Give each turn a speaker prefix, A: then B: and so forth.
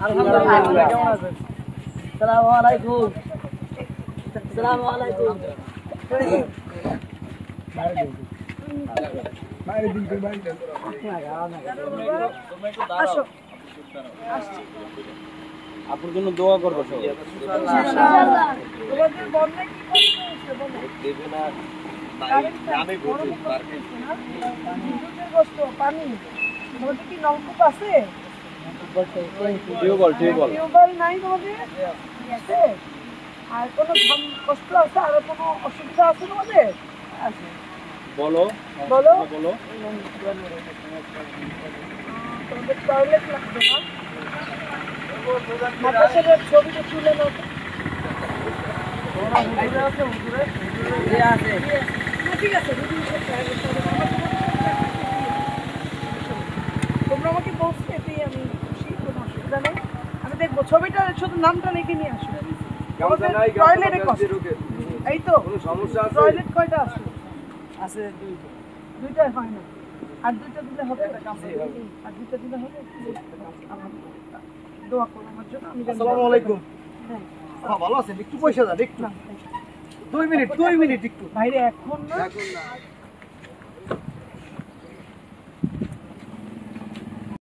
A: আলহামদুলিল্লাহ কেমন আছেন আসসালামু আলাইকুম আসসালামু আলাইকুম বাইরে দিন কই বাইরে আসো
B: আপনার জন্য দোয়া করব সবাই
A: ইনশাআল্লাহ তোমাদের বন্যা কি করতে বলো
B: দেবে না আমি বলছি
A: কষ্ট পানি তোমাদের কি নলকূপ আছে টিউবওয়েল নাই তোমাদের আছে আর কোনো কষ্ট আছে আর কোনো অসুবিধা আছে তোমাদের আছে
B: বলো
A: বলো
B: বলো
A: তোমাদের টয়লেট লাগবে না মাদ্রাসার ছবিটা তুলে নাও ঠিক আছে তোমরা আমাকে বলছো এতেই আমি খুশি কোনো অসুবিধা নেই আমি দেখবো ছবিটা শুধু নামটা লিখে নিয়ে আসো টয়লেটে এই তো টয়লেট কয়টা আছে আছে দুইটা হয় না আর দুইটা দিলে হবে আর দুইটা দিলে হবে দোয়া করো আমার জন্য আমি
C: আসসালামু আলাইকুম ভালো আছেন একটু পয়সা দেন একটু 2 মিনিট একটু
A: বাইরে এখন না